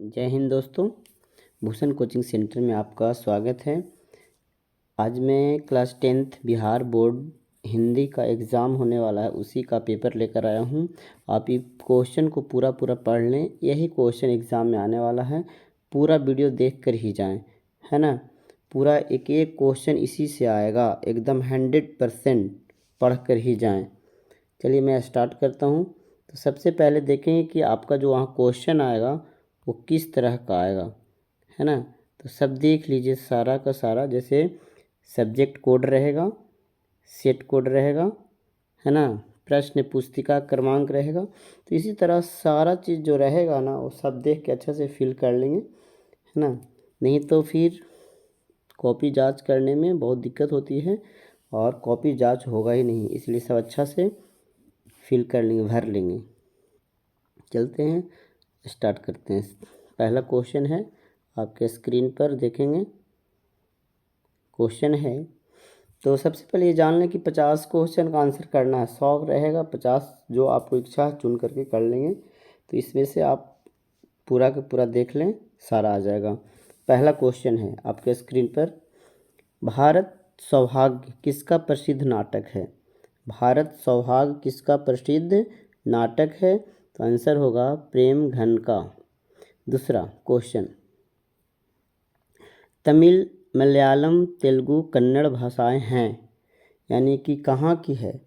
जय हिंद दोस्तों। Bhushan coaching centre में आपका स्वागत है। आज मैं class 10th Bihar board Hindi का एग्ज़ाम होने वाला है, उसी का पेपर लेकर आया हूँ। आप ये क्वेश्चन को पूरा पढ़ लें, यही क्वेश्चन एग्ज़ाम में आने वाला है। पूरा वीडियो देख कर ही जाएं, है ना। पूरा एक एक क्वेश्चन इसी से आएगा, एकदम 100% पढ़ कर ही जाएँ। चलिए मैं स्टार्ट करता हूँ। तो सबसे पहले देखेंगे कि आपका जो वहाँ क्वेश्चन आएगा वो किस तरह का आएगा, है ना। तो सब देख लीजिए सारा का सारा। जैसे सब्जेक्ट कोड रहेगा, सेट कोड रहेगा, है ना, प्रश्न पुस्तिका क्रमांक रहेगा। तो इसी तरह सारा चीज़ जो रहेगा ना वो सब देख के अच्छा से फिल कर लेंगे, है ना। नहीं तो फिर कॉपी जांच करने में बहुत दिक्कत होती है और कॉपी जांच होगा ही नहीं, इसलिए सब अच्छा से फिल कर लेंगे, भर लेंगे। चलते हैं, स्टार्ट करते हैं। पहला क्वेश्चन है, आपके स्क्रीन पर देखेंगे क्वेश्चन है। तो सबसे पहले ये जान लें कि 50 क्वेश्चन का आंसर करना है। 100 रहेगा, 50 जो आपको इच्छा चुन करके कर लेंगे। तो इसमें से आप पूरा का पूरा देख लें, सारा आ जाएगा। पहला क्वेश्चन है आपके स्क्रीन पर, भारत सौभाग्य किसका प्रसिद्ध नाटक है। भारत सौभाग्य किसका प्रसिद्ध नाटक है। तो आंसर होगा प्रेम घन का। दूसरा क्वेश्चन, तमिल मलयालम तेलुगु कन्नड़ भाषाएं हैं, यानी कि कहाँ की है।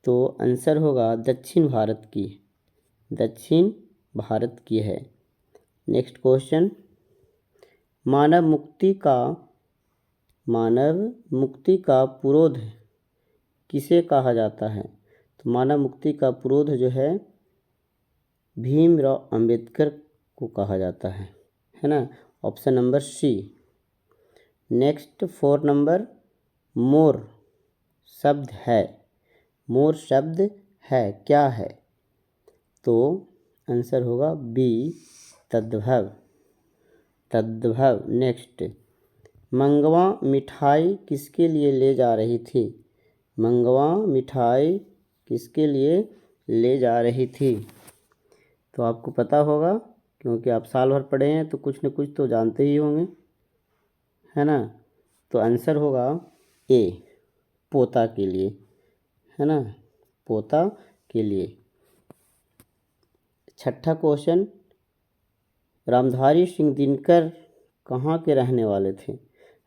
तो आंसर होगा दक्षिण भारत की, दक्षिण भारत की है। नेक्स्ट क्वेश्चन, मानव मुक्ति का पुरोध किसे कहा जाता है। तो मानव मुक्ति का पुरोध जो है भीमराव अंबेडकर को कहा जाता है ना। Option number C. Next 4 number, मोर शब्द है, मोर शब्द है क्या है। तो आंसर होगा बी, तद्भव, तद्भव। नेक्स्ट, मंगवा मिठाई किसके लिए ले जा रही थी। मंगवा मिठाई किसके लिए ले जा रही थी। तो आपको पता होगा, क्योंकि आप साल भर पढ़े हैं तो कुछ न कुछ तो जानते ही होंगे, है ना। तो आंसर होगा ए, पोता के लिए, है ना, पोता के लिए। छठा क्वेश्चन, रामधारी सिंह दिनकर कहाँ के रहने वाले थे।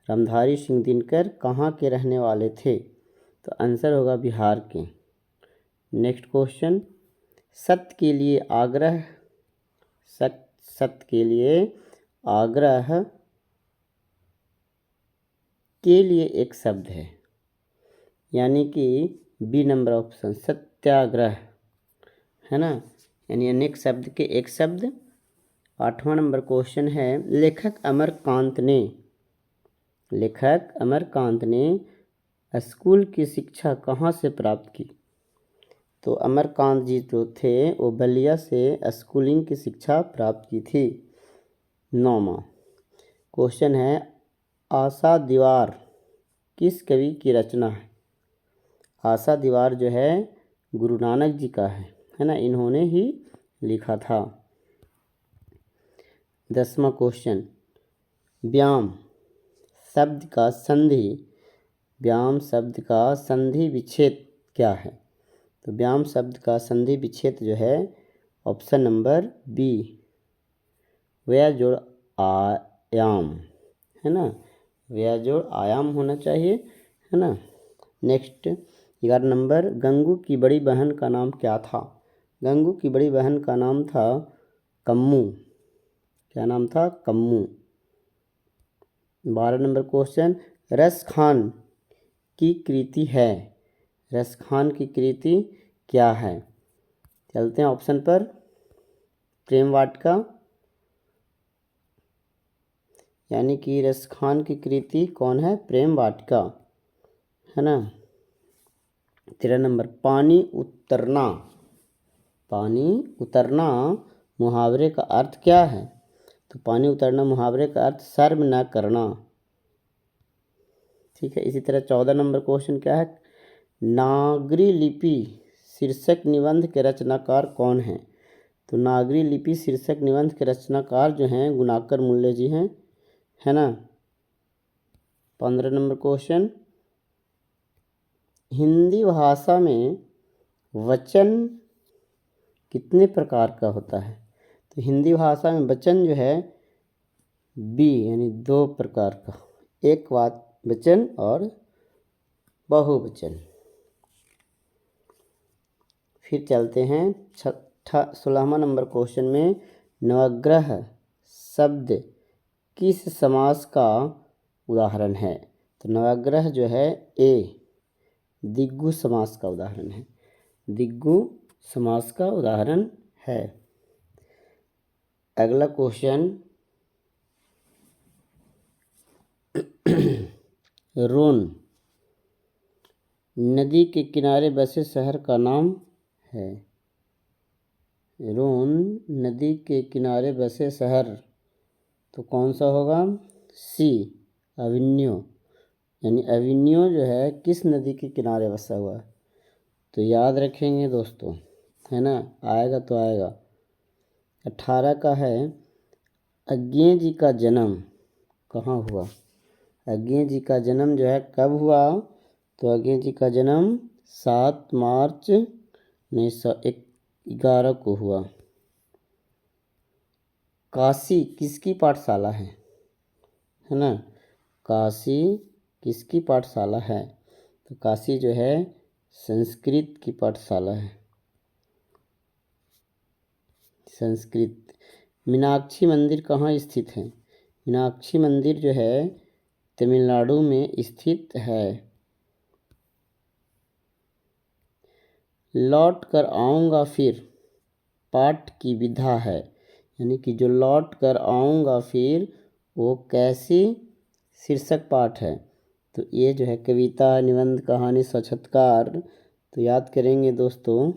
रामधारी सिंह दिनकर कहाँ के रहने वाले थे। तो आंसर होगा बिहार के। नेक्स्ट क्वेश्चन, सत्य के लिए आग्रह, सत्य के लिए आग्रह के लिए एक शब्द है, यानी कि बी नंबर ऑप्शन, सत्याग्रह, है ना, यानी अनेक शब्द के एक शब्द। 8वां नंबर क्वेश्चन है, लेखक अमरकांत ने स्कूल की शिक्षा कहाँ से प्राप्त की। तो अमरकांत जी जो थे वो बलिया से स्कूलिंग की शिक्षा प्राप्त की थी। 9वां क्वेश्चन है, आशा दीवार किस कवि की रचना है। आशा दीवार जो है गुरु नानक जी का है ना, इन्होंने ही लिखा था। 10वां क्वेश्चन, व्याम शब्द का संधि विच्छेद क्या है। तो व्याम शब्द का संधि विच्छेद जो है ऑप्शन नंबर बी, व्या जोड़ आयाम, है ना, व्या जोड़ आयाम होना चाहिए, है ना। नेक्स्ट 11 नंबर, गंगू की बड़ी बहन का नाम क्या था। गंगू की बड़ी बहन का नाम था कम्मू, क्या नाम था, कम्मू। 12 नंबर क्वेश्चन, रस खान की कृति है, रस खान की कृति क्या है। चलते हैं ऑप्शन पर, प्रेम वाटिका, यानी कि रस खान की कृति कौन है, प्रेम वाटिका, है ना। 13 नंबर, पानी उतरना मुहावरे का अर्थ क्या है। तो पानी उतरना मुहावरे का अर्थ शर्म न करना, ठीक है। इसी तरह 14 नंबर क्वेश्चन क्या है, नागरी लिपि शीर्षक निबंध के रचनाकार कौन है। तो नागरी लिपि शीर्षक निबंध के रचनाकार जो हैं गुणाकर मूल्य जी हैं, है ना। 15 नंबर क्वेश्चन, हिंदी भाषा में वचन कितने प्रकार का होता है? तो हिंदी भाषा में वचन जो है बी यानी 2 प्रकार का, एक वचन और बहुवचन। फिर चलते हैं 16वां नंबर क्वेश्चन में, नवग्रह शब्द किस समास का उदाहरण है? तो नवग्रह जो है ए दिग्गु समास का उदाहरण है, दिग्गु समास का उदाहरण है। अगला क्वेश्चन, रोन नदी के किनारे बसे शहर का नाम है। रोन नदी के किनारे बसे शहर, तो कौन सा होगा? सी अविन्यो, यानी अविन्यो जो है किस नदी के किनारे बसा हुआ है? तो याद रखेंगे दोस्तों, है ना, आएगा तो आएगा। 18 का है, अज्ञे जी का जन्म कहाँ हुआ? अज्ञे जी का जन्म जो है कब हुआ? तो अज्ञे जी का जन्म 7 मार्च 1911 को हुआ। काशी किसकी पाठशाला है ना? काशी किसकी पाठशाला है? तो काशी जो है संस्कृत की पाठशाला है, संस्कृत। मीनाक्षी मंदिर कहाँ स्थित है? मीनाक्षी मंदिर जो है तमिलनाडु में स्थित है। लौट कर आऊँगा फिर पाठ की विधा है, यानी कि जो लौट कर आऊँगा फिर वो कैसी शीर्षक पाठ है? तो ये जो है कविता, निबंध, कहानी, साक्षात्कार। तो याद करेंगे दोस्तों,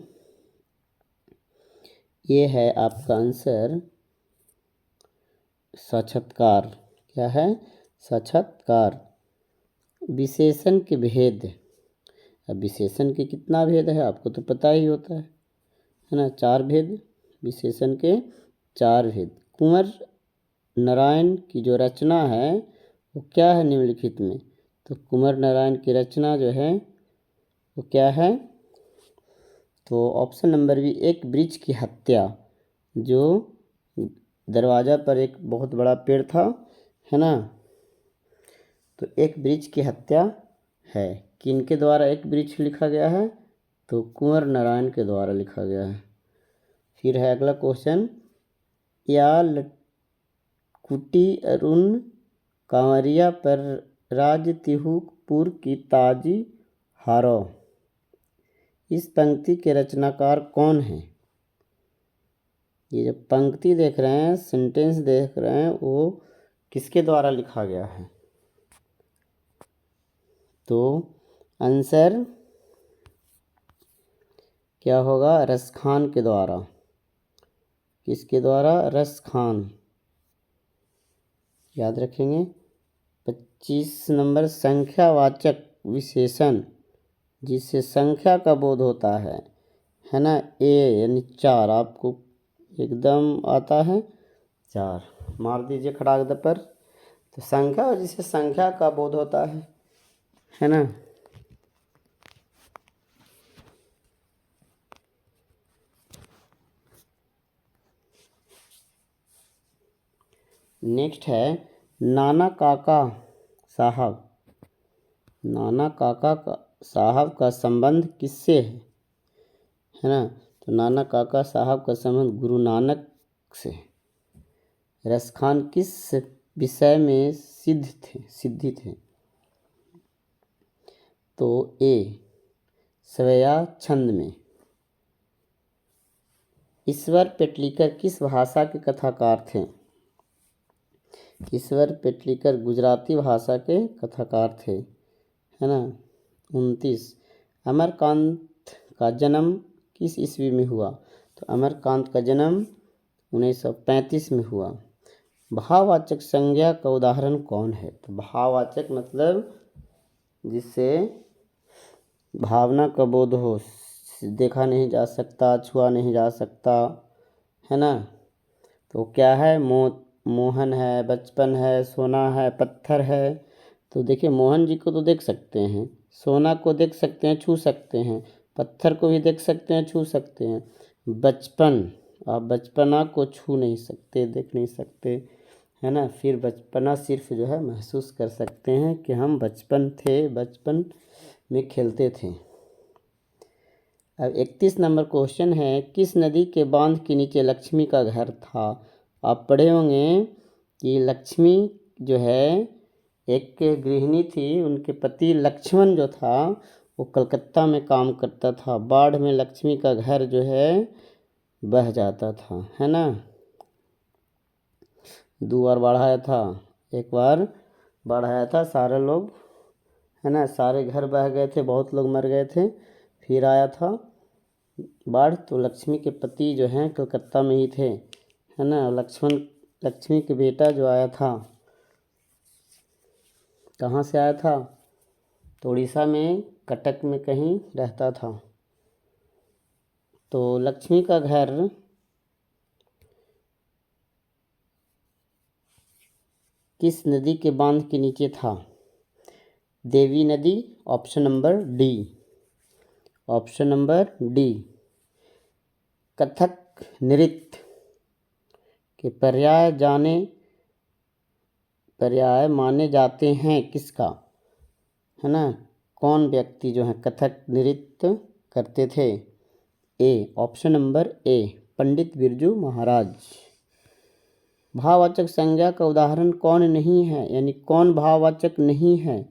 ये है आपका आंसर साक्षात्कार। क्या है? साक्षात्कार। विशेषण के भेद, अब विशेषण के कितना भेद है आपको तो पता ही होता है ना, 4 भेद, विशेषण के 4 भेद। कुंवर नारायण की जो रचना है वो क्या है निम्नलिखित में? तो कुंवर नारायण की रचना जो है वो क्या है? तो ऑप्शन नंबर बी, एक वृक्ष की हत्या। जो दरवाज़ा पर एक बहुत बड़ा पेड़ था, है ना, तो एक वृक्ष की हत्या है। किनके द्वारा एक वृक्ष लिखा गया है? तो कुंवर नारायण के द्वारा लिखा गया है। फिर है अगला क्वेश्चन, या लटकुटी अरुण कांवरिया पर राज तिहुपुर की ताजी हारो, इस पंक्ति के रचनाकार कौन है? ये जो पंक्ति देख रहे हैं, सेंटेंस देख रहे हैं, वो किसके द्वारा लिखा गया है? तो आंसर क्या होगा? रसखान के द्वारा। किसके द्वारा? रसखान। याद रखेंगे। 25 नंबर, संख्यावाचक विशेषण जिससे संख्या का बोध होता है ना, ए यानी 4, आपको एकदम आता है 4, मार दीजिए खड़ाक पर। तो संख्या जिससे संख्या का बोध होता है ना। नेक्स्ट है नाना काका साहब। नाना काका साहब का संबंध किससे है ना? तो नाना काका साहब का संबंध गुरु नानक से। रसखान किस विषय में सिद्धि थे? तो ए सवैया छंद में। ईश्वर पेटलीकर किस भाषा के कथाकार थे? ईश्वर पेटलीकर गुजराती भाषा के कथाकार थे, है ना। 29, अमरकांत का जन्म किस ईस्वी में हुआ? तो अमरकांत का जन्म 1935 में हुआ। भाववाचक संज्ञा का उदाहरण कौन है? तो भाववाचक मतलब जिससे भावना का बोध हो, देखा नहीं जा सकता, छुआ नहीं जा सकता, है ना। तो क्या है, मोहन है, बचपन है, सोना है, पत्थर है। तो देखिए मोहन जी को तो देख सकते हैं, सोना को देख सकते हैं, छू सकते हैं, पत्थर को भी देख सकते हैं, छू सकते हैं। बचपन, आप बचपना को छू नहीं सकते, देख नहीं सकते, है ना। फिर बचपना सिर्फ जो है महसूस कर सकते हैं कि हम बचपन थे, बचपन में खेलते थे। अब 31 नंबर क्वेश्चन है, किस नदी के बांध के नीचे लक्ष्मी का घर था। आप पढ़े होंगे कि लक्ष्मी जो है एक गृहिणी थी, उनके पति लक्ष्मण जो था वो कलकत्ता में काम करता था। बाढ़ में लक्ष्मी का घर जो है बह जाता था, है ना। 2 बार बाढ़ आया था, एक बार बाढ़ आया था, सारे लोग, है ना, सारे घर बह गए थे, बहुत लोग मर गए थे। फिर आया था बाढ़, तो लक्ष्मी के पति जो हैं कलकत्ता में ही थे, है ना। लक्ष्मी के बेटा जो आया था, कहाँ से आया था, तो उड़ीसा में कटक में कहीं रहता था। तो लक्ष्मी का घर किस नदी के बांध के नीचे था। देवी नदी, option number D, option number D. Kathak नृत्य के पर्याय माने जाते हैं किसका, है ना। कौन व्यक्ति जो है कथक नृत्य करते थे। ए, option number A, Pandit Birju Maharaj. भाववाचक संज्ञा का उदाहरण कौन नहीं है, यानी कौन भाववाचक नहीं है।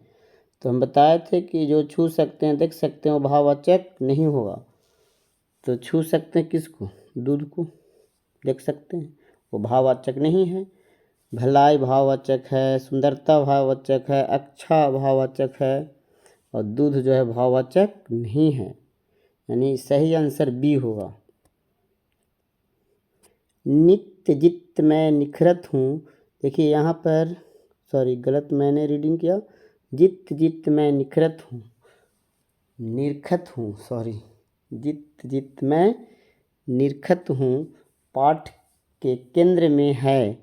तो हम बताए थे कि जो छू सकते हैं, देख सकते हैं, वो भाववाचक नहीं होगा। तो छू सकते हैं किसको, दूध को, देख सकते हैं, वो भाववाचक नहीं है। भलाई भाववाचक है, सुंदरता भाववाचक है, अच्छा भाववाचक है, और दूध जो है भाववाचक नहीं है, यानी सही आंसर बी होगा। नित्य जित मैं निखरत हूँ, देखिए यहाँ पर, सॉरी गलत मैंने रीडिंग किया, जित जित मैं निखरत हूँ, निरखत हूँ, सॉरी, जित मैं निरखत हूँ, पाठ के केंद्र में है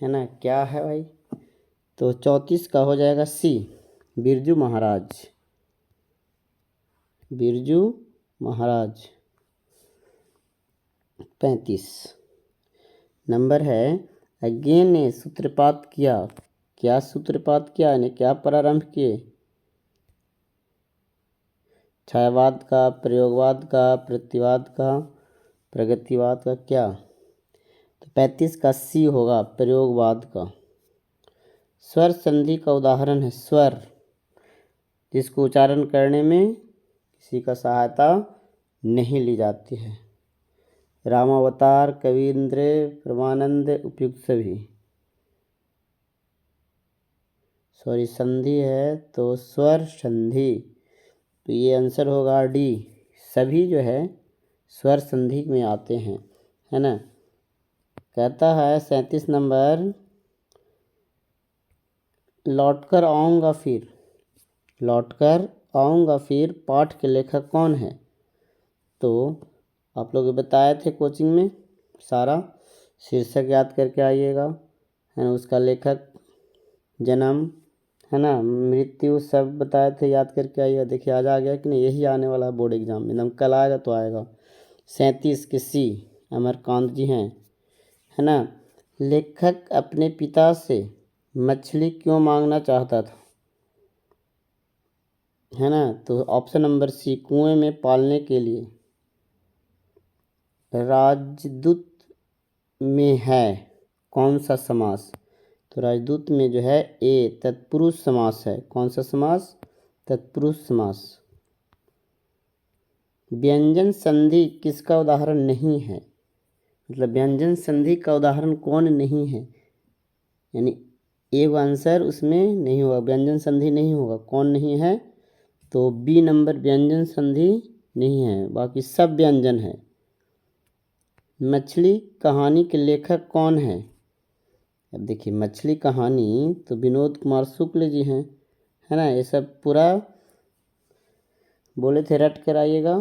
ना। क्या है भाई, तो 34 का हो जाएगा सी, बिरजू महाराज, बिरजू महाराज। 35 नंबर है, अज्ञे ने सूत्रपात किया, क्या सूत्रपात किया, यानी क्या प्रारंभ किए। छायावाद का, प्रयोगवाद का, प्रतिवाद का, प्रगतिवाद का, क्या। तो 35 का सी होगा, प्रयोगवाद का। स्वर संधि का उदाहरण है स्वर, जिसको उच्चारण करने में किसी का सहायता नहीं ली जाती है। रामावतार, कवींद्र, परमानंद, उपयुक्त सभी, सॉरी संधि है तो स्वर संधि, तो ये आंसर होगा डी, सभी जो है स्वर संधि में आते हैं, है ना। कहता है 37 नंबर, लौटकर आऊँगा फिर, लौटकर आऊँगा फिर पाठ के लेखक कौन है। तो आप लोग बताए थे कोचिंग में, सारा शीर्षक याद करके आइएगा, है ना, उसका लेखक, जन्म, है ना, मृत्यु, सब बताए थे, याद करके आइएगा। देखिए आज आ गया कि नहीं, यही आने वाला है बोर्ड एग्जाम में, एकदम कल आएगा तो आएगा। 37 के सी, अमरकांत जी हैं, है ना। लेखक अपने पिता से मछली क्यों मांगना चाहता था, है ना। तो ऑप्शन नंबर सी, कुएं में पालने के लिए। राजदूत में है कौन सा समास, तो राजदूत में जो है ए, तत्पुरुष समास है। कौन सा समास, तत्पुरुष समास। व्यंजन संधि किसका उदाहरण नहीं है, मतलब व्यंजन संधि का उदाहरण कौन नहीं है, यानी एक आंसर उसमें नहीं होगा, व्यंजन संधि नहीं होगा, कौन नहीं है। तो बी नंबर, व्यंजन संधि नहीं है, बाकी सब व्यंजन है। मछली कहानी के लेखक कौन है। अब देखिए मछली कहानी तो विनोद कुमार शुक्ल जी हैं, है ना। ये सब पूरा बोले थे, रट कर आइएगा।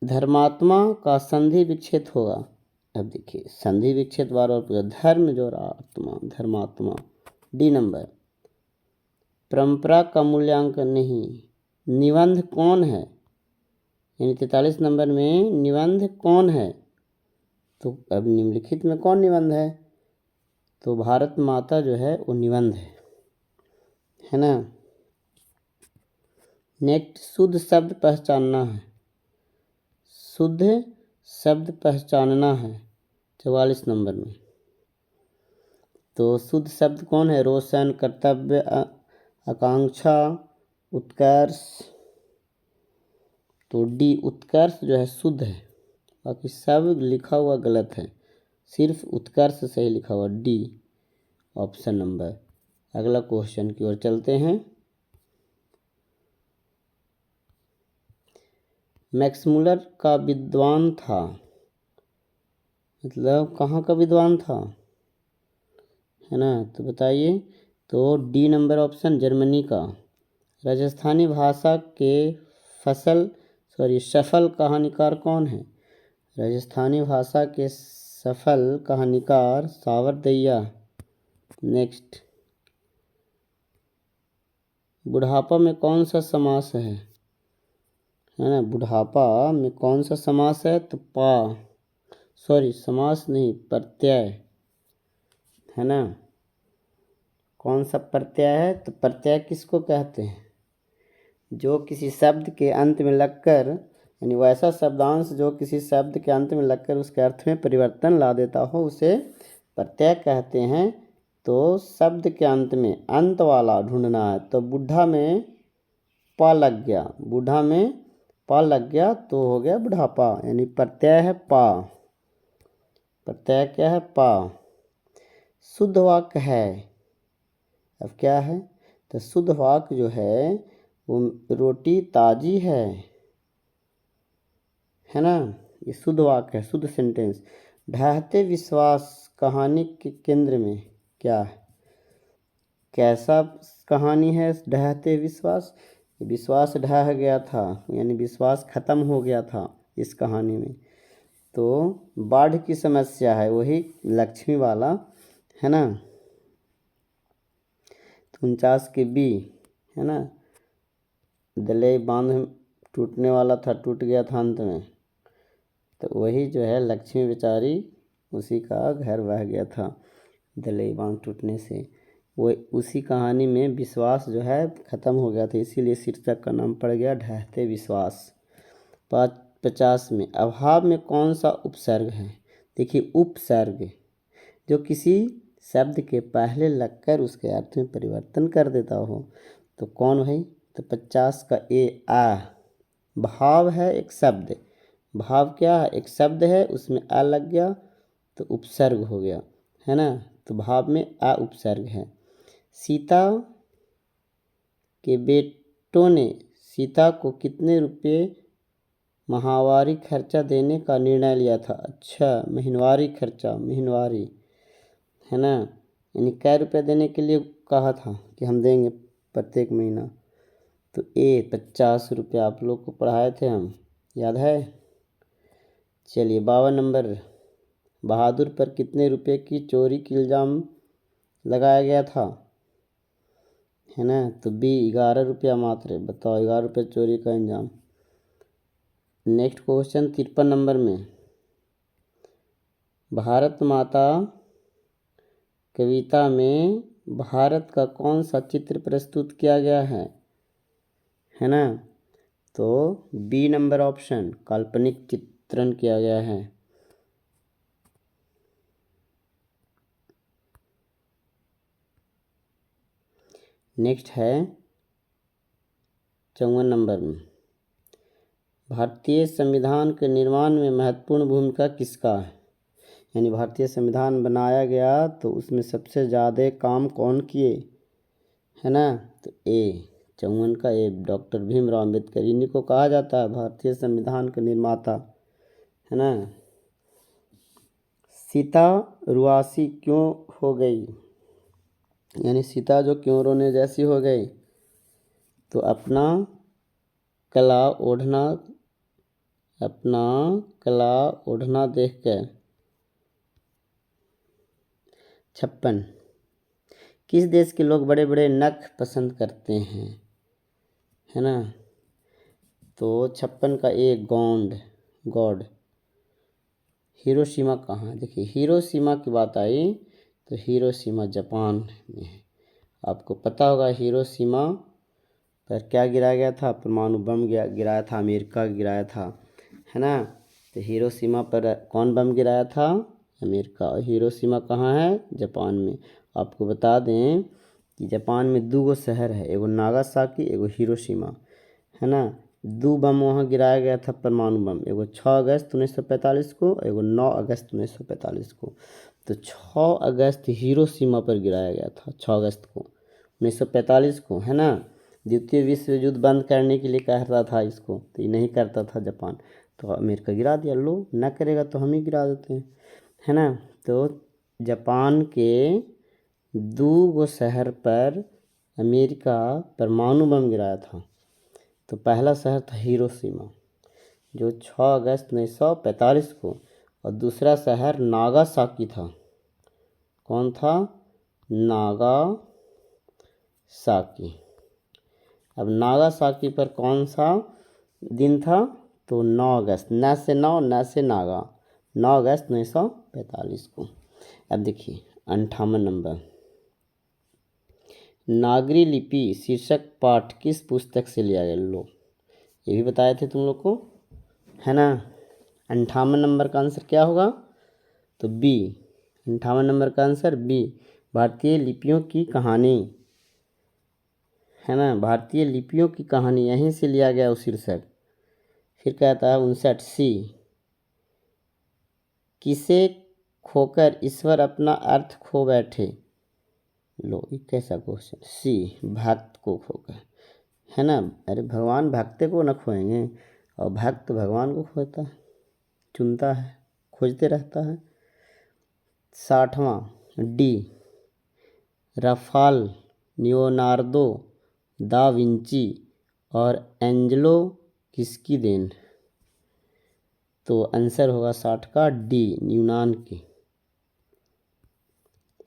धर्मात्मा का संधि विच्छेद होगा। अब देखिए संधि विच्छेद बार बार पूछा, धर्म जो आत्मा धर्मात्मा। D number. परंपरा का मूल्यांकन नहीं, निबंध कौन है, यानी 43 नंबर में निबंध कौन है। तो अब निम्नलिखित में कौन निबंध है, तो भारत माता जो है वो निबंध है ना। नेक्स्ट, शुद्ध शब्द पहचानना है, शुद्ध शब्द पहचानना है 44 नंबर में। तो शुद्ध शब्द कौन है, रोशन, कर्तव्य, आकांक्षा, उत्कर्ष। तो डी उत्कर्ष जो है शुद्ध है, बाकी सब लिखा हुआ गलत है, सिर्फ उत्कर्ष सही लिखा हुआ, डी ऑप्शन नंबर। अगला क्वेश्चन की ओर चलते हैं। मैक्समुलर का विद्वान था, मतलब कहाँ का विद्वान था, है ना। तो बताइए, तो डी नंबर ऑप्शन जर्मनी का। राजस्थानी भाषा के सफल कहानीकार कौन है, राजस्थानी भाषा के सफल कहानीकार सावरदैया। नेक्स्ट, बुढ़ापा में कौन सा समास है ना, बुढ़ापा में कौन सा समास है, तो समास नहीं, प्रत्यय है ना। कौन सा प्रत्यय है, तो प्रत्यय किसको कहते हैं, जो किसी शब्द के अंत में लगकर, यानी वैसा शब्दांश जो किसी शब्द के अंत में लगकर उसके अर्थ में परिवर्तन ला देता हो, उसे प्रत्यय कहते हैं। तो शब्द के अंत में अंत वाला ढूंढना है, तो बुढ़ा में पा लग गया, बूढ़ा में पा लग गया तो हो गया बुढ़ापा, यानी प्रत्यय है पा, प्रत्यय क्या है, पा। शुद्ध वाक्य है, अब क्या है, तो शुद्ध वाक्य जो है वो रोटी ताजी है ना, ये शुद्ध वाक्य है, शुद्ध सेंटेंस। ढहते विश्वास कहानी के केंद्र में क्या है, कैसा कहानी है ढहते विश्वास, विश्वास ढह गया था, यानी विश्वास खत्म हो गया था इस कहानी में। तो बाढ़ की समस्या है, वही लक्ष्मी वाला है ना। 49 के बी है ना, दलई बांध टूटने वाला था, टूट गया था अंत में, तो वही जो है लक्ष्मी बेचारी, उसी का घर बह गया था दलई बांध टूटने से। वो उसी कहानी में विश्वास जो है ख़त्म हो गया था, इसीलिए शीर्षक का नाम पड़ गया ढहते विश्वास। 50 में अभाव में कौन सा उपसर्ग है, देखिए उपसर्ग जो किसी शब्द के पहले लगकर उसके अर्थ में परिवर्तन कर देता हो, तो कौन भाई, तो 50 का ए आ। भाव है एक शब्द, भाव क्या है, एक शब्द है उसमें आ लग गया तो उपसर्ग हो गया, है ना। तो भाव में आ उपसर्ग है। सीता के बेटों ने सीता को कितने रुपए माहवारी खर्चा देने का निर्णय लिया था, अच्छा महीनवारी खर्चा, महीनवारी है ना, यानी कै रुपये देने के लिए कहा था कि हम देंगे प्रत्येक महीना, तो ए 50 रुपये आप लोग को पढ़ाए थे हम, याद है। चलिए 52 नंबर, बहादुर पर कितने रुपए की चोरी की इल्ज़ाम लगाया गया था, है ना, तो बी 11 रुपया मात्र, बताओ 11 रुपये चोरी का इल्ज़ाम। नेक्स्ट क्वेश्चन 53 नंबर में, भारत माता कविता में भारत का कौन सा चित्र प्रस्तुत किया गया है ना, तो बी नंबर ऑप्शन काल्पनिक चित्रण किया गया है। नेक्स्ट है 54 नंबर में, भारतीय संविधान के निर्माण में महत्वपूर्ण भूमिका किसका है, यानी भारतीय संविधान बनाया गया तो उसमें सबसे ज़्यादा काम कौन किए, है ना, तो ए 54 का ए डॉक्टर भीमराव अम्बेडकर, इन्हीं को कहा जाता है भारतीय संविधान के निर्माता, है ना। सीता रुआसी क्यों हो गई, यानी सीता जो क्यों रोने जैसी हो गई, तो अपना कला ओढ़ना अपना काला ओढ़ना देखकर। 56, किस देश के लोग बड़े बड़े नख पसंद करते हैं, है ना। तो 56 का ए गॉड। हिरोशिमा कहाँ है, देखिए हिरोशिमा की बात आई तो हिरोशिमा जापान में है। आपको पता होगा हिरोशिमा पर क्या गिराया गया था, परमाणु बम गिराया था, अमेरिका गिराया था, है ना। तो हिरोशिमा पर कौन बम गिराया था, अमेरिका। और हिरोशिमा कहाँ है, जापान में। आपको बता दें कि जापान में 2 शहर है, एगो नागासाकी एगो हिरोशिमा, है ना। 2 बम वहाँ गिराया गया था, परमाणु बम, एगो 6 अगस्त 1945 को, एगो 9 अगस्त 1945 को। तो 6 अगस्त हिरोशिमा पर गिराया गया था, 6 अगस्त को 1945 को, है ना। द्वितीय विश्व युद्ध बंद करने के लिए कहता था इसको, तो ये नहीं करता था जापान, तो अमेरिका गिरा दिया। लो ना करेगा तो हम ही गिरा देते हैं, है ना। तो जापान के 2 शहर पर अमेरिका परमाणु बम गिराया था। तो पहला शहर था हिरोशिमा जो 6 अगस्त 1945 को, और दूसरा शहर नागासाकी था। कौन था, नागासाकी। अब नागासाकी पर कौन सा दिन था, तो 9 अगस्त, न से 9 न से नागा, 9 अगस्त 1945 को। अब देखिए 58 नंबर, नागरी लिपि शीर्षक पाठ किस पुस्तक से लिया गया, लो ये भी बताए थे तुम लोग को, है ना। 58 नंबर का आंसर क्या होगा, तो बी। 58 नंबर का आंसर बी, भारतीय लिपियों की कहानी, है ना। भारतीय लिपियों की कहानी यहीं से लिया गया वो शीर्षक। फिर कहता है 59 सी, किसे खोकर ईश्वर अपना अर्थ खो बैठे, लो ये कैसा क्वेश्चन। सी, भक्त को खोकर, है ना। अरे भगवान भक्त को न खोएंगे, और भक्त भगवान को खोता है, चुनता है, खोजते रहता है। 60वां D, Raphael, Leonardo da Vinci और एंजेलो किसकी देन, तो आंसर होगा 60 का डी, यूनान की।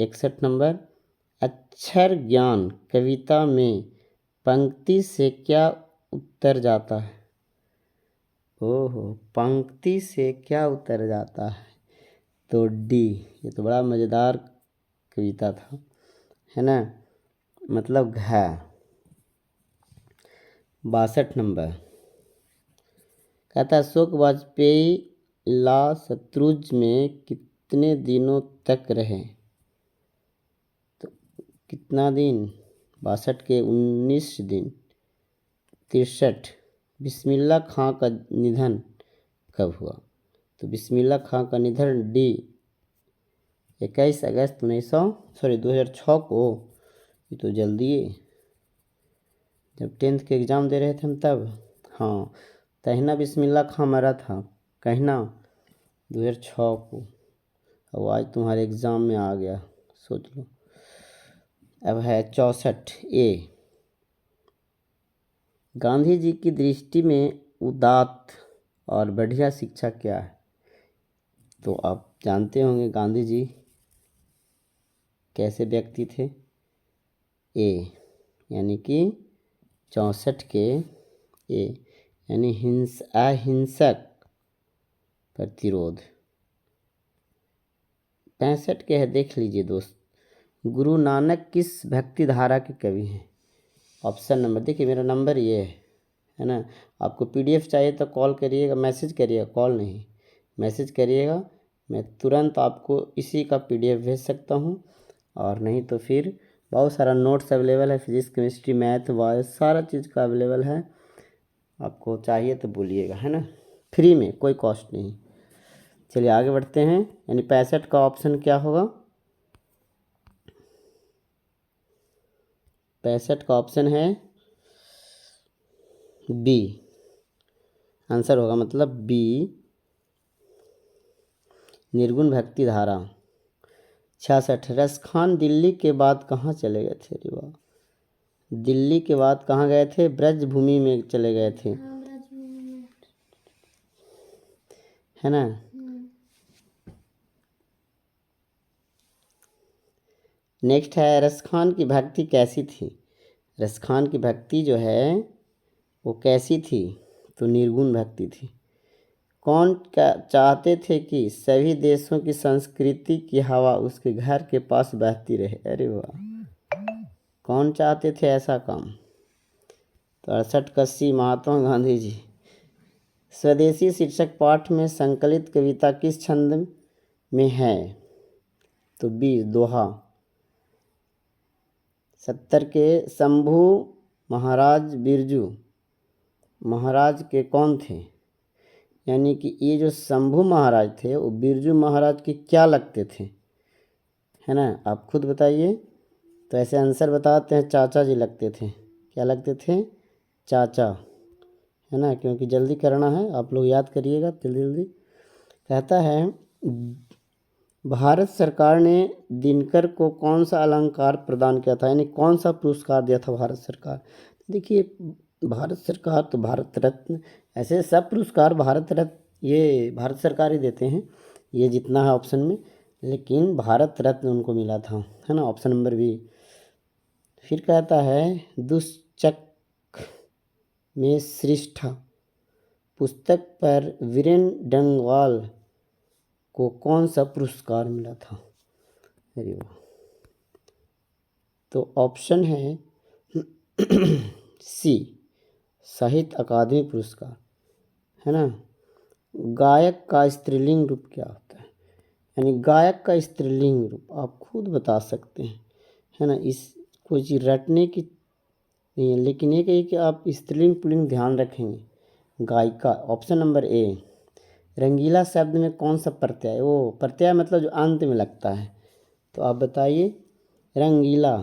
61 नंबर, अक्षर ज्ञान कविता में पंक्ति से क्या उत्तर जाता है, ओहो पंक्ति से क्या उत्तर जाता है, तो डी। ये तो बड़ा मज़ेदार कविता था, है ना, मतलब घ। 62 नंबर, कहता है अशोक वाजपेयी ला शत्रुंज में कितने दिनों तक रहे, तो कितना दिन, 62 के 19 दिन। 63, बिस्मिल्ला खां का निधन कब हुआ, तो बिस्मिल्ला खां का निधन डी 21 अगस्त 2006 को। ये तो जल्दी है, जब 10th के एग्ज़ाम दे रहे थे हम तब। हाँ, तहिना बिस्मिल्ला खां मरा था, कहना 2006 को। अब आज तुम्हारे एग्ज़ाम में आ गया, सोच लो। अब है 64 ए, गांधी जी की दृष्टि में उदात्त और बढ़िया शिक्षा क्या है, तो आप जानते होंगे गांधी जी कैसे व्यक्ति थे। ए यानी कि 64 के ए यानी अहिंसक प्रतिरोध। 65 के है, देख लीजिए दोस्त, गुरु नानक किस भक्ति धारा के कवि हैं, ऑप्शन नंबर, देखिए मेरा नंबर ये है ना। आपको पीडीएफ चाहिए तो कॉल करिएगा, मैसेज करिएगा, कॉल नहीं, मैसेज करिएगा, मैं तुरंत आपको इसी का पीडीएफ भेज सकता हूँ। और नहीं तो फिर बहुत सारा नोट्स अवेलेबल है, फिजिक्स केमिस्ट्री मैथ वाइज सारा चीज़ का अवेलेबल है, आपको चाहिए तो बोलिएगा, है ना, फ्री में, कोई कॉस्ट नहीं। चलिए आगे बढ़ते हैं, यानी 65 का ऑप्शन क्या होगा, 65 का ऑप्शन है बी, आंसर होगा मतलब बी, निर्गुण भक्ति धारा। 66, रसखान दिल्ली के बाद कहाँ चले गए थे, अरे वाह, दिल्ली के बाद कहाँ गए थे, ब्रजभूमि में चले गए थे। है ना। नेक्स्ट है रसखान की भक्ति कैसी थी। रसखान की भक्ति जो है वो कैसी थी, तो निर्गुण भक्ति थी। कौन चाहते थे कि सभी देशों की संस्कृति की हवा उसके घर के पास बहती रहे। अरे वाह, कौन चाहते थे ऐसा काम, तो 68 महात्मा गांधी जी। स्वदेशी शीर्षक पाठ में संकलित कविता किस छंद में है, तो 20 दोहा। 70 के शंभू महाराज बिरजू महाराज के कौन थे, यानी कि ये जो शंभू महाराज थे वो बिरजू महाराज के क्या लगते थे, है ना, आप खुद बताइए। तो ऐसे आंसर बताते हैं, चाचा जी लगते थे। क्या लगते थे, चाचा, है ना, क्योंकि जल्दी करना है, आप लोग याद करिएगा जल्दी जल्दी। कहता है भारत सरकार ने दिनकर को कौन सा अलंकार प्रदान किया था, यानी कौन सा पुरस्कार दिया था भारत सरकार। देखिए भारत सरकार तो भारत रत्न, ऐसे सब पुरस्कार भारत रत्न ये भारत सरकार ही देते हैं, ये जितना है ऑप्शन में, लेकिन भारत रत्न उनको मिला था, है ना, ऑप्शन नंबर बी। फिर कहता है दुष्चक में श्रेष्ठ पुस्तक पर वीरेन डंगवाल को कौन सा पुरस्कार मिला था। अरे वाह, तो ऑप्शन है सी साहित्य अकादमी पुरस्कार, है ना। गायक का स्त्रीलिंग रूप क्या होता है, यानी गायक का स्त्रीलिंग रूप आप खुद बता सकते हैं, है ना, इस कोई चीज़ रटने की नहीं है, लेकिन ये कही कि आप स्त्रीलिंग पुल्लिंग ध्यान रखेंगे। गायिका, ऑप्शन नंबर ए। रंगीला शब्द में कौन सा प्रत्यय, वो प्रत्यय मतलब जो अंत में लगता है, तो आप बताइए। रंगीला,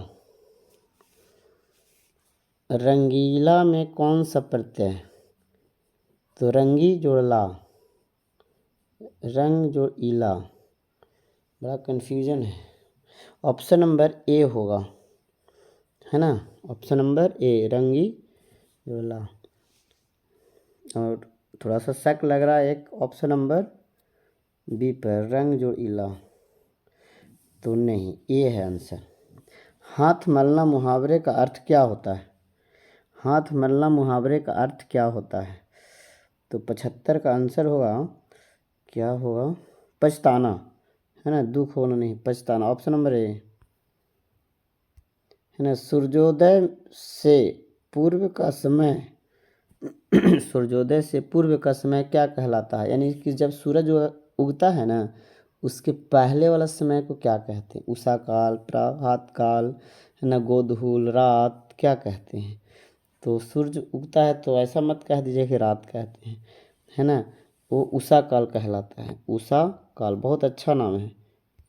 रंगीला में कौन सा प्रत्यय है, तो रंगी जोड़ला, रंग जोड़ इला, बड़ा कन्फ्यूजन है। ऑप्शन नंबर ए होगा, है ना, ऑप्शन नंबर ए रंगी जोड़ला। और थोड़ा सा शक लग रहा है एक ऑप्शन नंबर बी पर, रंग जोड़ इला, तो नहीं, ये है आंसर। हाथ मलना मुहावरे का अर्थ क्या होता है, हाथ मलना मुहावरे का अर्थ क्या होता है, तो 75 का आंसर होगा, क्या होगा, पछताना, है ना, दुख होना नहीं, पछताना, ऑप्शन नंबर ए, है ना। सूर्योदय से पूर्व का समय सूर्योदय से पूर्व का समय क्या कहलाता है, यानी कि जब सूरज उगता है ना उसके पहले वाला समय को क्या कहते हैं, उषा काल, प्रभात काल, है ना, गोधूल, रात, क्या कहते हैं। तो सूर्य उगता है तो ऐसा मत कह दीजिए कि रात कहते हैं, है ना, वो उषा काल कहलाता है। उषा काल बहुत अच्छा नाम है,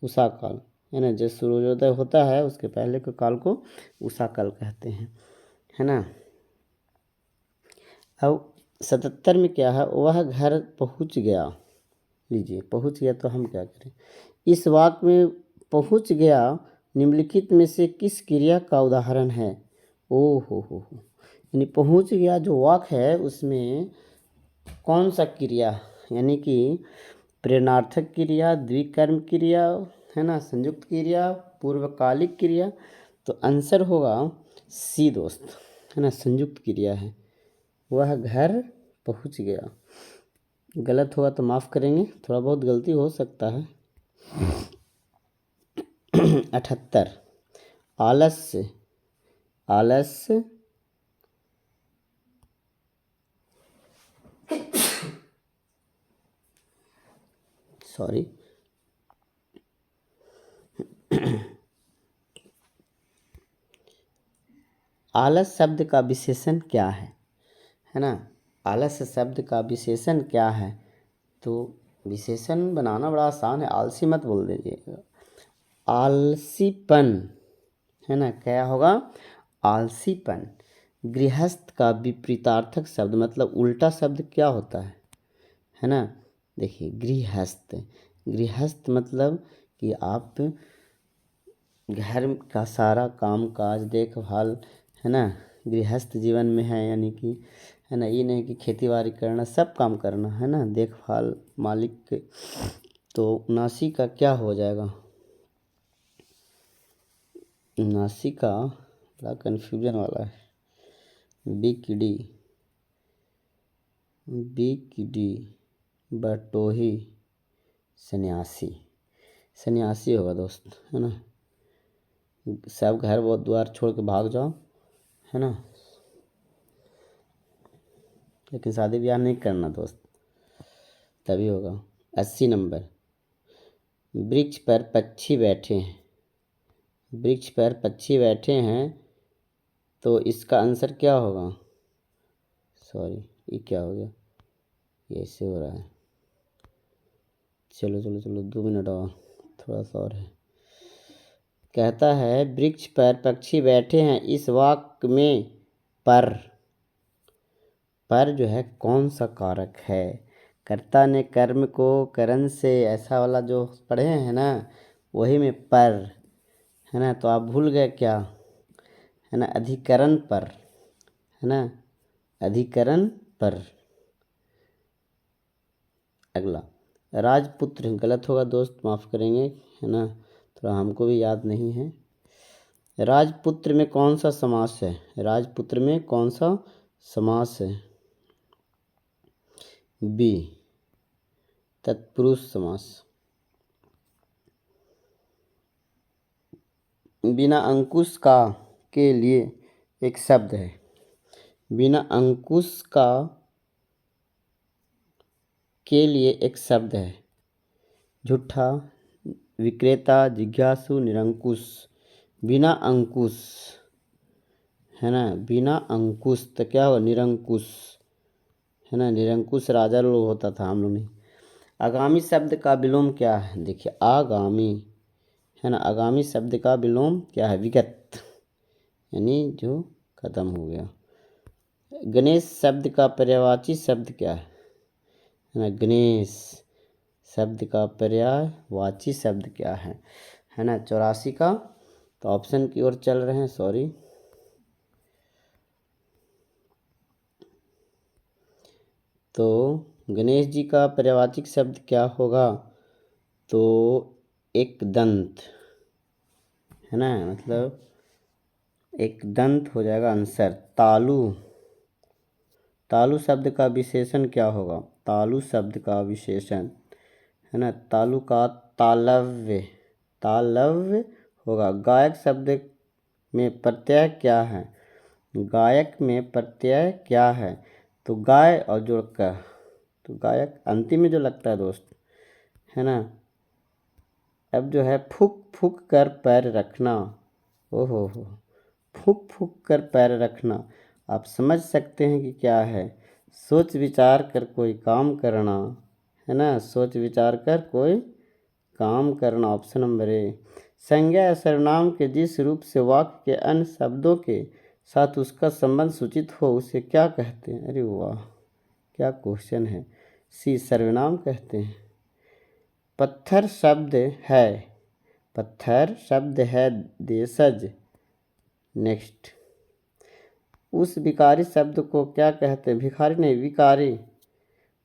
उषा काल, है ना, जब सूर्योदय होता है उसके पहले के काल को उषा काल कहते हैं, है ना। अब 77 में क्या है, वह घर पहुंच गया। लीजिए पहुंच गया तो हम क्या करें, इस वाक्य में पहुंच गया निम्नलिखित में से किस क्रिया का उदाहरण है। ओ हो, यानी पहुंच गया जो वाक्य है उसमें कौन सा क्रिया, यानी कि प्रेरणार्थक क्रिया, द्विकर्म क्रिया, है ना, संयुक्त क्रिया, पूर्वकालिक क्रिया, तो आंसर होगा सी दोस्त, है ना, संयुक्त क्रिया है। वह घर पहुंच गया, गलत होगा तो माफ़ करेंगे, थोड़ा बहुत गलती हो सकता है। 78 आलस्य, आलस्य सॉरी आलस शब्द का विशेषण क्या है ना, आलस्य शब्द का विशेषण क्या है, तो विशेषण बनाना बड़ा आसान है, आलसी मत बोल दीजिएगा, आलसीपन, है ना, क्या होगा, आलसीपन। गृहस्थ का विपरीतार्थक शब्द मतलब उल्टा शब्द क्या होता है ना, देखिए गृहस्थ, गृहस्थ मतलब कि आप घर का सारा काम काज देखभाल, है ना, गृहस्थ जीवन में है, यानी कि है ना। ये नहीं कि खेती बाड़ी करना, सब काम करना है ना, देखभाल मालिक के। तो 79 का क्या हो जाएगा? 79 का बड़ा कन्फ्यूजन वाला है। बी की डी बटोही 89 होगा दोस्त, है ना। सब घर वो द्वार छोड़ के भाग जाओ, है ना, लेकिन शादी ब्याह नहीं करना दोस्त, तभी होगा। 80 नंबर, वृक्ष पर पक्षी बैठे हैं, तो इसका आंसर क्या होगा? सॉरी, ये क्या हो गया, ये ऐसे हो रहा है। चलो 2 मिनट और, थोड़ा सा और है। कहता है वृक्ष पर पक्षी बैठे हैं, इस वाक्य में पर जो है कौन सा कारक है? कर्ता ने कर्म को करण से, ऐसा वाला जो पढ़े हैं ना, वही में पर, है ना। तो आप भूल गए क्या, है ना, अधिकरण पर, है ना, अधिकरण पर। अगला राजपुत्र, गलत होगा दोस्त, माफ़ करेंगे, है ना, थोड़ा हमको भी याद नहीं है। राजपुत्र में कौन सा समास है? राजपुत्र में कौन सा समास है? बी, तत्पुरुष समास। बिना अंकुश का के लिए एक शब्द है, बिना अंकुश का के लिए एक शब्द है, झूठा, विक्रेता, जिज्ञासु, निरंकुश। बिना अंकुश, है ना, बिना अंकुश तो क्या हो? निरंकुश, है ना। निरंकुश राजा लोग होता था, हम लोग नहीं। आगामी शब्द का विलोम क्या है? देखिए आगामी, है ना, आगामी शब्द का विलोम क्या है? विगत, यानी जो खत्म हो गया। गणेश शब्द का पर्यायवाची शब्द क्या है? है ना, गणेश शब्द का पर्यायवाची शब्द क्या है ना। 84 का, तो ऑप्शन की ओर चल रहे हैं, सॉरी। तो गणेश जी का पर्यायवाची शब्द क्या होगा? तो एक दंत, है ना, मतलब एक दंत हो जाएगा आंसर। तालु शब्द का विशेषण क्या होगा? तालु शब्द का विशेषण, है ना, तालु का तालव्य होगा। गायक शब्द में प्रत्यय क्या है? गायक में प्रत्यय क्या है? तो गाय और जोड़ कर, तो गायक अंतिम में जो लगता है दोस्त, है ना। अब जो है फूक फूक कर पैर रखना, ओहो हो, फूक फूक कर पैर रखना, आप समझ सकते हैं कि क्या है? सोच विचार कर कोई काम करना, है ना, सोच विचार कर कोई काम करना। Option number A. संज्ञा या सर्वनाम के जिस रूप से वाक्य के अन्य शब्दों के साथ उसका संबंध सूचित हो उसे क्या कहते हैं? अरे वाह, क्या क्वेश्चन है। सी, सर्वनाम कहते हैं। पत्थर शब्द है देशज। नेक्स्ट, उस विकारी शब्द को क्या कहते हैं? भिखारी नहीं, विकारी।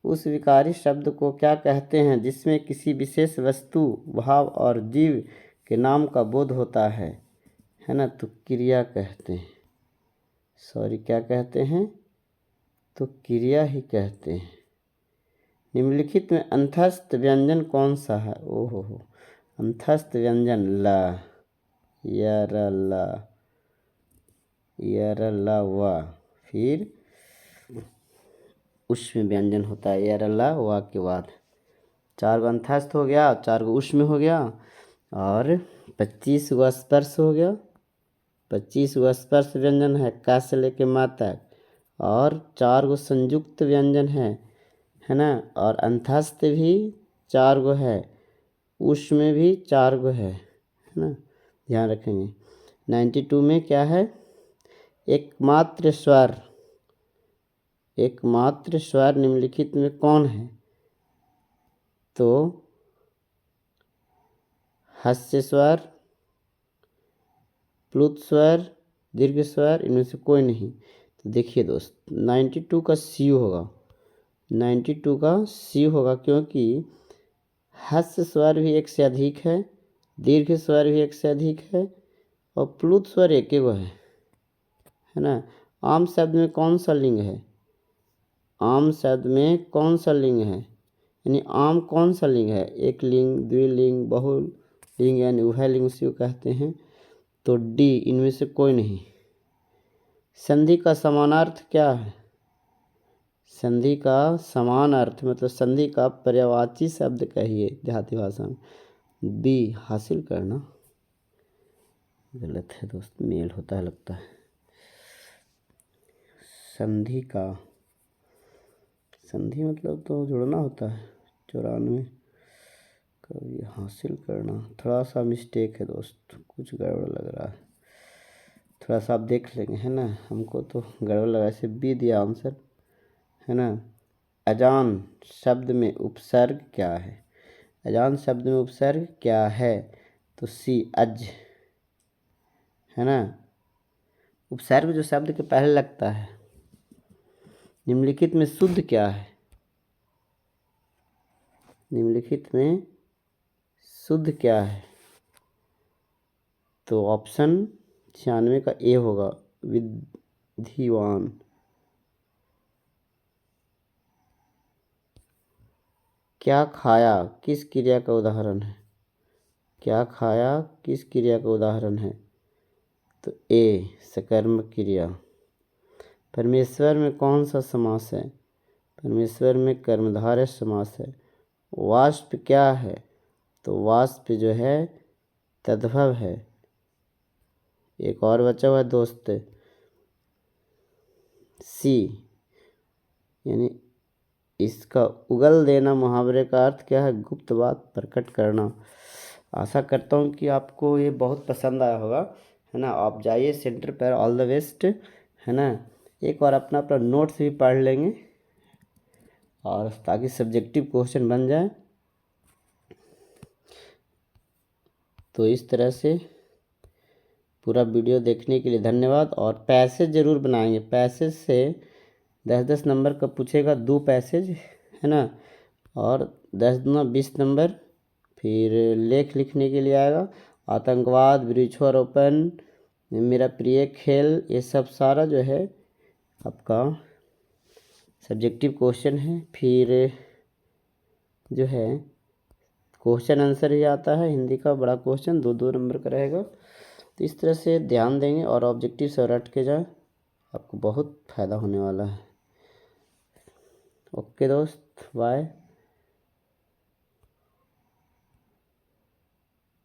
उस विकारी शब्द को क्या कहते हैं जिसमें किसी विशेष वस्तु, भाव और जीव के नाम का बोध होता है ना। तो क्रिया कहते हैं, सॉरी, क्या कहते हैं? तो क्रिया ही कहते हैं। निम्नलिखित में अंतस्थ व्यंजन कौन सा है? ओहो हो, अंतस्थ व्यंजन ला, ला वा, फिर उष्म व्यंजन होता है ला वा के बाद। 4 गो अंतस्थ हो गया, 4 गो उष्म हो गया, और 25 गो स्पर्श हो गया। 25 गो स्पर्श व्यंजन है का से लेके मा तक, और 4 गो संयुक्त व्यंजन है ना। और अंतस्थ भी 4 गो है, उष्म भी 4 गो है ना, ध्यान रखेंगे। 92 में क्या है? एकमात्र स्वर निम्नलिखित में कौन है? तो हास्य स्वर, प्लुत स्वर, दीर्घ स्वर, इनमें से कोई नहीं। तो देखिए दोस्त 92 का सी होगा, 92 का सी होगा, क्योंकि ह्रस्व स्वर भी एक से अधिक है, दीर्घ स्वर भी एक से अधिक है और प्लुत स्वर एक एगो है ना। आम शब्द में कौन सा लिंग है, आम शब्द में कौन सा लिंग है, यानी आम कौन सा लिंग है, एक लिंग, द्विलिंग, बहुलिंग यानी उभयलिंग उसी को कहते हैं। तो डी, इनमें से कोई नहीं। संधि का समानार्थ क्या है, संधि का समान अर्थ मतलब संधि का पर्यायवाची शब्द कहिए देहाती भाषा में। बी, हासिल करना। गलत है दोस्त, मेल होता है लगता है। संधि का, संधि मतलब तो जुड़ना होता है। 94 कभी हासिल करना, थोड़ा सा मिस्टेक है दोस्त, कुछ गड़बड़ लग रहा है, थोड़ा सा आप देख लेंगे है ना। हमको तो गड़बड़ लगा, ऐसे बी दिया आंसर है ना। अजान शब्द में उपसर्ग क्या है, अजान शब्द में उपसर्ग क्या है, तो सी, अज है ना। उपसर्ग जो शब्द के पहले लगता है। निम्नलिखित में शुद्ध क्या है, निम्नलिखित में शुद्ध क्या है, तो ऑप्शन 96 का ए होगा, विधिवान। क्या खाया किस क्रिया का उदाहरण है, क्या खाया किस क्रिया का उदाहरण है, तो ए, सकर्मक क्रिया। परमेश्वर में कौन सा समास है, परमेश्वर में कर्मधारय समास है। वाष्प क्या है, तो वाष्प जो है तद्भव है। एक और बचा हुआ है दोस्त, सी, यानी इसका उगल देना मुहावरे का अर्थ क्या है, गुप्त बात प्रकट करना। आशा करता हूँ कि आपको ये बहुत पसंद आया होगा है ना। आप जाइए सेंटर पर, ऑल द बेस्ट है ना। एक बार अपना अपना नोट्स भी पढ़ लेंगे और ताकि सब्जेक्टिव क्वेश्चन बन जाए। तो इस तरह से पूरा वीडियो देखने के लिए धन्यवाद। और पैसेज ज़रूर बनाएंगे, पैसेज से 10-10 नंबर का पूछेगा, 2 पैसेज है ना। और 10 दूना 20 नंबर। फिर लेख लिखने के लिए आएगा, आतंकवाद, वृक्षारोपण, मेरा प्रिय खेल, ये सब सारा जो है आपका सब्जेक्टिव क्वेश्चन है। फिर जो है क्वेश्चन आंसर ही आता है, हिंदी का बड़ा क्वेश्चन 2-2 नंबर का रहेगा। तो इस तरह से ध्यान देंगे और ऑब्जेक्टिव से रट के जाए, आपको बहुत फ़ायदा होने वाला है। ओके दोस्त, बाय।